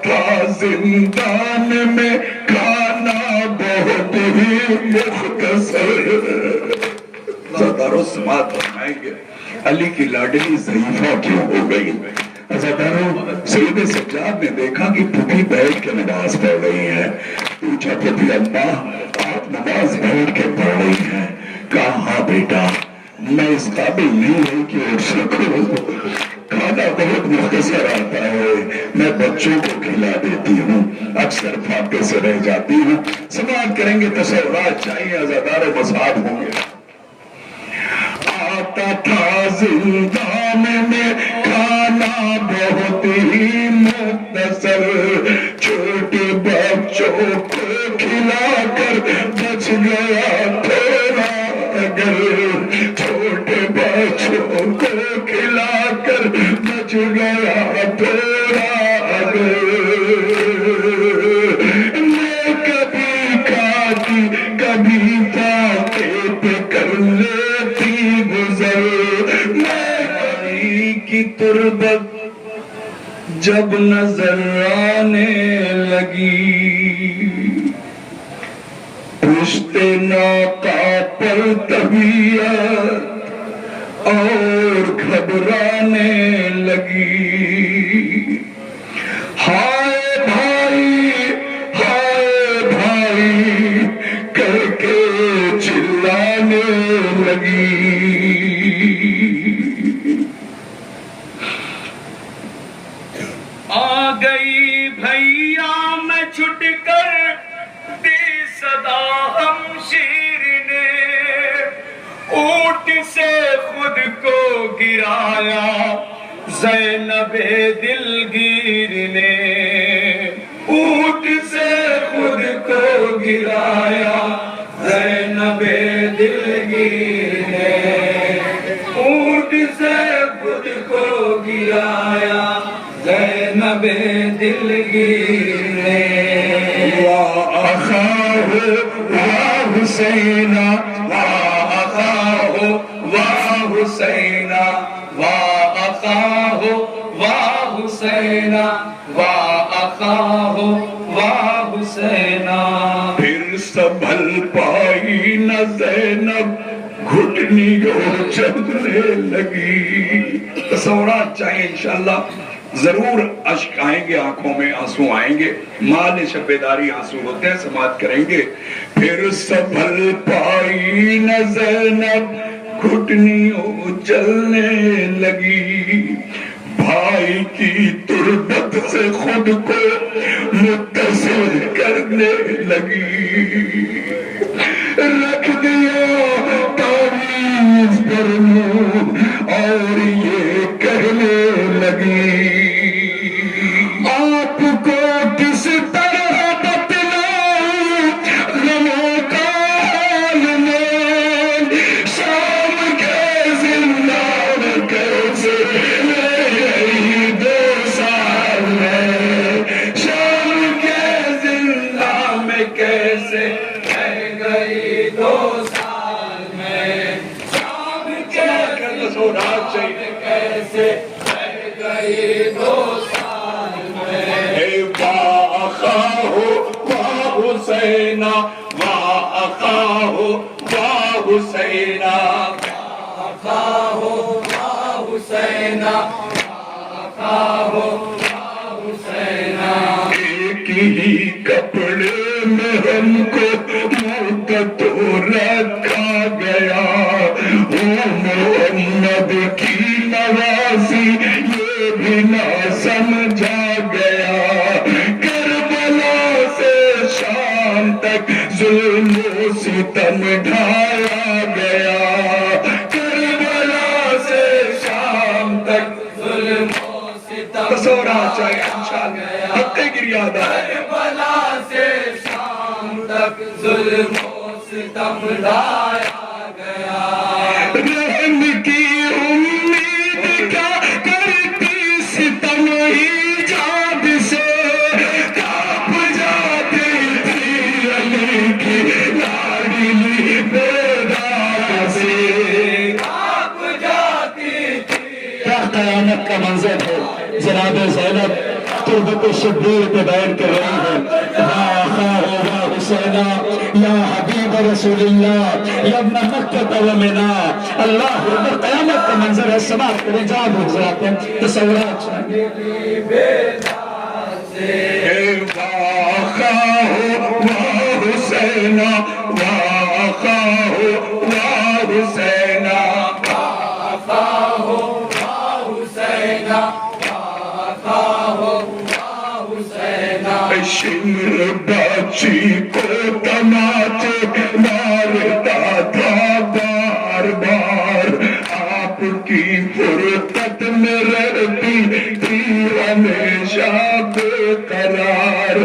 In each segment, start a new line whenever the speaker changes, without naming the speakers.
تھا زندان میں کھانا بہت ہی مختصر. عزادارو سماعت فرمائیں گے علی کی لاڈلی ضعیفہ کیوں ہو گئی. عزادارو سید سجاد نے دیکھا کہ پھوپھی بیٹھ کے نماز پڑھ رہی ہے. پوچھا پھوپھی اماں آپ نماز بیٹھ کے پڑھ رہی ہیں؟ کہا ہاں بیٹا میں اس قابل نہیں ہوں کہ اٹھ سکوں, کھانا بہت مختصر آتا ہے, میں بچوں کو کھلا دیتی ہوں, اکثر فاقے سے رہ جاتی ہوں. سماعت کریں گے تصورات چاہیے عزادار و مصاب ہوں گے. آتا تھا زندان میں کھانا بہت ہی مختصر, چھوٹے بچوں کو کھلا کر بچ گیا تھوڑا اگر, چھوٹے بچوں کو کھلا کر بچ گیا تھوڑا اگر. میں کبھی کھاتی کبھی پاتے پہ کر لیتی گزر, میں کبھی کی تربت جب نظر آنے لگی, رشتے ناکا پر طبیعت اور گھبرانے لگی. ہائے بھائی کر کے چلانے لگی.
آ گئی بھیا میں چھٹ کر دی صدا ہمشیر نے, اونٹ سے خود کو گرایا زینب دلگیر نے, اونٹ سے خود کو گرایا زینب دلگیر نے, اونٹ سے خود کو گرایا زینب دلگیر نے.
واہ اخاہ واہ حسینہ
واہ اخاہ واہ حسینہ واہ اخاہ واہ حسینہ واہ اخاہ واہ حسینہ.
پھر سنبھل پائی نہ زینب, گھٹنیوں چلنے لگی. تصورات چاہیے انشاءاللہ, ضرور اشک آئیں گے, آنکھوں میں آنسو آئیں گے, مال شبیداری آنسو ہوتے ہیں. سماعت کریں گے. پھر سنبھل پائی نہ زینب, گھٹنیوں چلنے لگی, بھائی کی تربت سے خود کو متصل کرنے لگی. رکھ دیا تعویذ پر منہ اور یہ کہنے لگی, آپ کو کس طرح بتلاؤں غموں کا حال میں, شام کے زندان کیسے رہ گئی 2 سال میں, شام کے زندان میں کیسے رہ گئی 2 سال میں, شام کے تصورات چاہیے کیسے رہ گئی 2 سال میں. اے واہ اخاہ واہ حسینہ واہ اخاہ واہ حسینہ واہ اخاہ واہ حسینہ واہ اخاہ واہ حسینہ. ایک ہی کپڑے میں ہم کو مدت رکھا گیا, محمد کی نوازی یہ بھی نہ سمجھا گیا, کربلا سے شام تک ظلم و ستم ڈھایا گیا, کربلا سے شام تک ظلم و ستم تصورات چاہیے انشاءاللہ, حق گریادہ کربلا سے شام تک ظلم و ستم ڈھایا گیا. رحم کی امید کیا کرتی ستم ایجاد سے, کاپ جاتی تھی علی کی لاڈلی بیداد سے, کاپ جاتی تھی.
کیا قیامت کا منظر ہے, جناب زینب تربت حضرت شبیر پہ بیٹھ کر رہی ہے واہ حسینہ یا حبیب رسول اللہ یا ابن مکہ و منا اللہ اکبر قیامت کا منظر ہے سماعت کریں جاب حضرات ہیں تصورات چاہیے
حسینہ شمر باچی کو تماچے مارتا تھا بار بار آپ کی فرقت میں رہتی تھی ہمیشہ بے قرار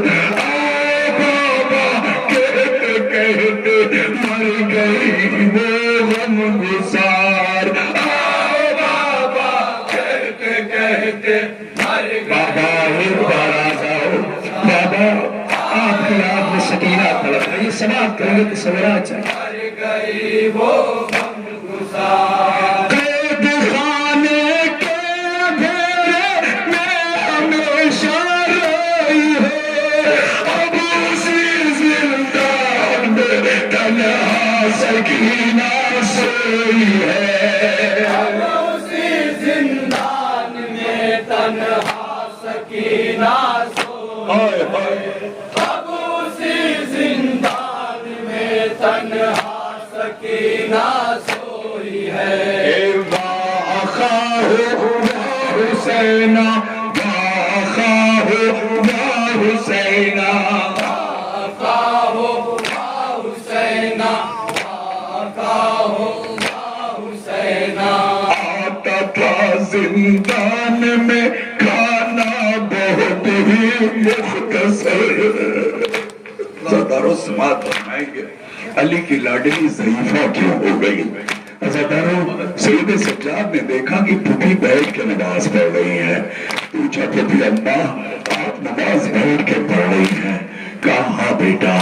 بابا کہتے کہتے مر گئی وہ غم گسار بابا کہتے کہتے مر گئی بابا بابا آپ کی یاد میں سکینہ طلب ہے یہ سماعت کریں گے تصورات چاہیے گئی وہ غم گسار قید خانے کے اندھیرے میں ہمیشہ رہی ہے اب اسی زندان میں تنہا سکینہ سوئی ہے اب اسی زندان میں تنہا سکینہ اب اسی زندان میں تنہا سکینہ سوئی ہے واخاہ حسینہ واخاہ حسینہ واخاہ حسینہ واخاہ حسینہ آتا تھا زندان میں کھانا بہت ہی مختصر زدارو سماعت فرمائیں گے علی کی لاڈلی ضعیفہ کیوں ہو گئی زدارو سید سجاد نے دیکھا کہ پھوپھی بیٹھ کے نماز پڑھ رہی ہے پوچھا پھوپھی اماں آپ نماز بیٹھ کے پڑھ رہی ہیں کہا ہاں بیٹا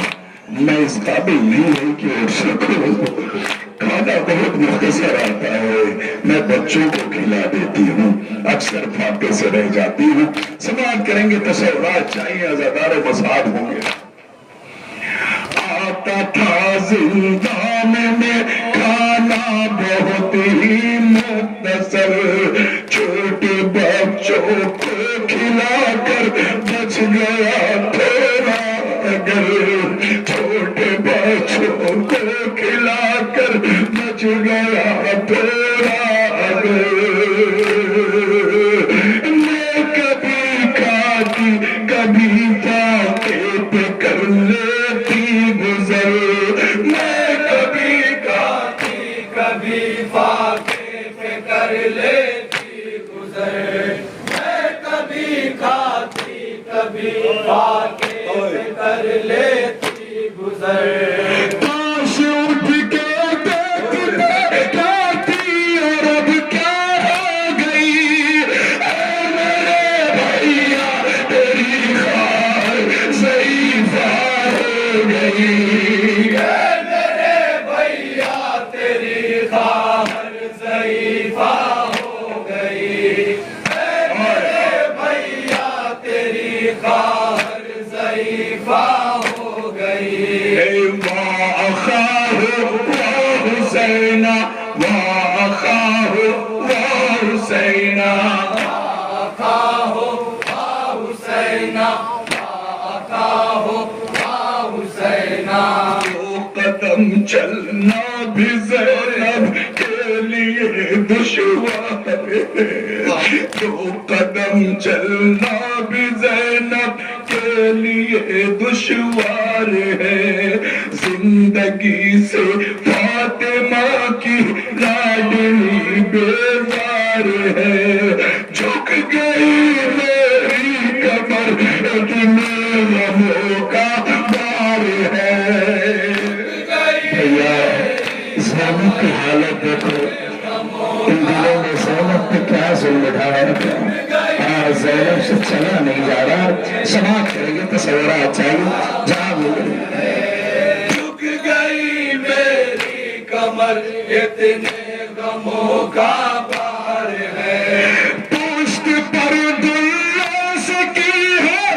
میں اس قابل نہیں ہوں کہ اٹھ سکوں کھانا بہت مختصر آتا ہے میں بچوں کو کھلا دیتی ہوں اکثر فاقے سے رہ جاتی ہوں سماعت کریں گے تصورات چاہیے عزادار و مصحاب ہوں گے آتا تھا زندان میں کھانا بہت ہی مختصر چھوٹے بچوں کو کھلا کر بچ گیا تھوڑا اگر چھوٹے بچوں کو کھلا کر بچ گیا تھوڑا اگر میں کبھی کھاتی کبھی فاقے پہ کر لیتی گزر میں کبھی کھاتی کبھی فاقے پہ کر لیتی گزر میں کبھی کھاتی کبھی فاقے پہ کر لیتی گزر کاش اٹھ کے دیکھتے کھاتی اور اب کیا ہو گئی اے میرے بھائیا تیری خواہر ضعیفہ ہو گئی اے میرے بھائیا تیری خواہر ضعیفہ ہو گئی اے میرے بھائیا تیری خواہر ضعیفہ ہو گئی واخاہ حسینہ واخاہ حسینہ واخاہ حسینہ واخاہ حسینہ دو قدم چلنا بھی زینب کے لیے دشوار ہے دو قدم چلنا بھی زینب کے لیے دشوار ہے زندگی سے فاطمہ کی لاڈلی بیزار ہے جھک گئی میری کمر اتنے غموں کا بار ہے بھیا زینب کی حالت دیکھو ان دلوں میں زینب پہ کیا ظلم ڈھایا گیا زینب سے چلا نہیں جا رہا سماعت کریں گے تصورات چاہیے جہاں جھک گئی میری کمر اتنے غموں کا بار ہے پشت پر دنیا سے کی ہے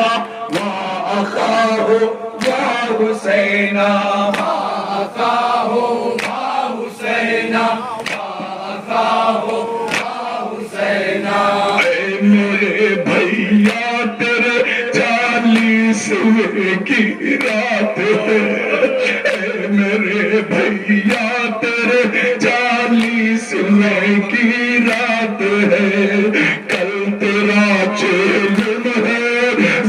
حسینا وأخاه
وحسینا وأخاه وحسینا وأخاه وحسینا
اے میرے بھیا تیرے 40ویں کی رات ہے، اے میرے بھیا تیرے 40ویں کی رات ہے، کل تیرا چیلم ہے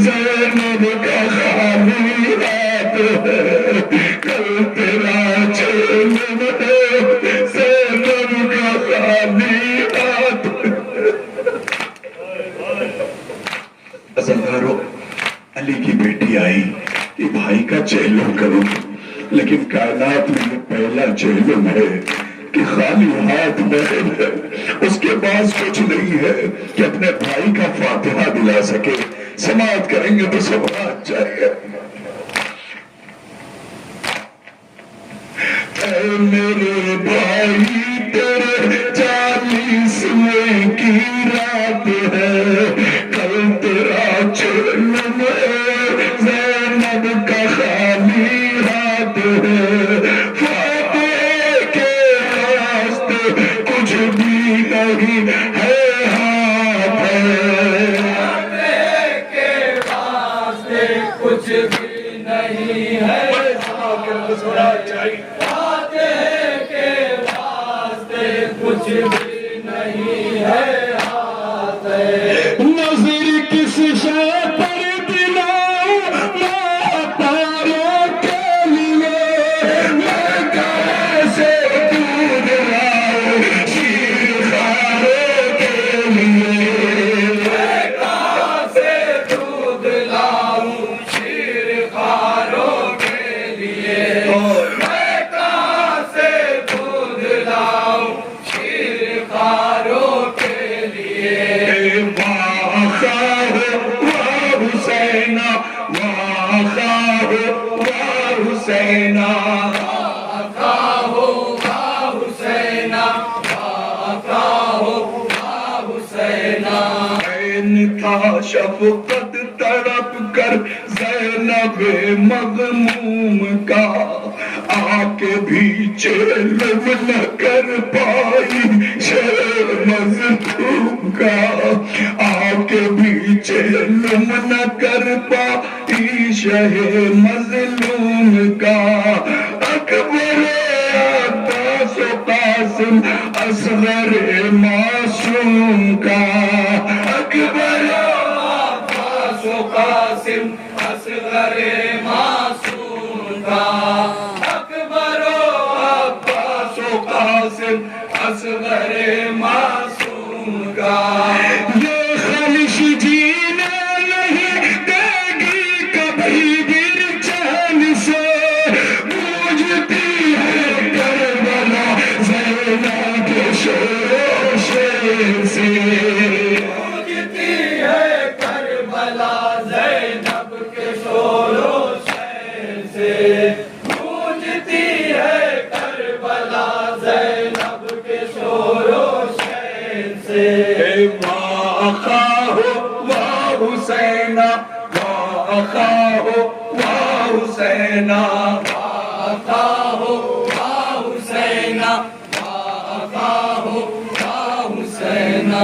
زینب کا خالی رات ہے، کل تیرا چیلم ہے زینب کا خالی رات ہے۔ عزیزانو، علی کی بیٹی آئی کہ بھائی کا چہلم کرو، لیکن کائنات میں یہ پہلا چہلم ہے کہ خالی ہاتھ محل ہے، اس کے پاس کچھ نہیں ہے کہ اپنے بھائی کا فاتحہ دلا سکے۔ سماعت کریں گے تو سب ہاتھ چاہیے۔ اے میرے بھائی تیرے 40ویں کی رات ہے، کل تیرا چیلم ہے زینب کا خالی رات ہے، فاتحے کے واسطے کچھ بھی نہیں ہے ہاتھ ہے،
کے واسطے کچھ بھی نہیں ہے، فاتحے کے واسطے کچھ بھی نہیں ہے ہاتھ ہے۔
نظر کس شے پر دلاؤں ماتاروں کے لیے، میں کیسے دودھ لاؤں شیر خاروں کے لیے،
میں کہاں سے دودھ لاؤں شیر خواروں کے لیے، میں کہاں سے دودھ لاؤں شیر خواروں کے لیے۔
وَأَخَاهُ وَحُسَيْنًا وَأَخَاهُ وَحُسَيْنًا
وأخاه وحسینا وأخاه وحسینا
عین تھا شفقت تڑپ کر زینب مغموم کا، آ کے بھی چیلم نہ کر پائی شیر مظلوم کا، آ کے بھی چیلم نہ کر پائی شہ مظلوم کا، اکبر عباس و قاسم اصغر معصوم کا، اکبر
عباس و قاسم اصغر معصوم کا، اکبر و عباس و قاسم اصغر معصوم کا۔
یہ خلش جینے نہیں دے گی کبھی گر چین سے، پوجتی ہے کربلا زینب کے شور و شیر سے،
پوجتی ہے کربلا زینب کے شور و شیر سے، پوجتی ہے کربلا زینب کے شور و شیر سے۔
وَأَخَاهُ وَحُسَيْنًا وَأَخَاهُ وَحُسَيْنًا
وأخاه وحسینا وأخاه وحسینا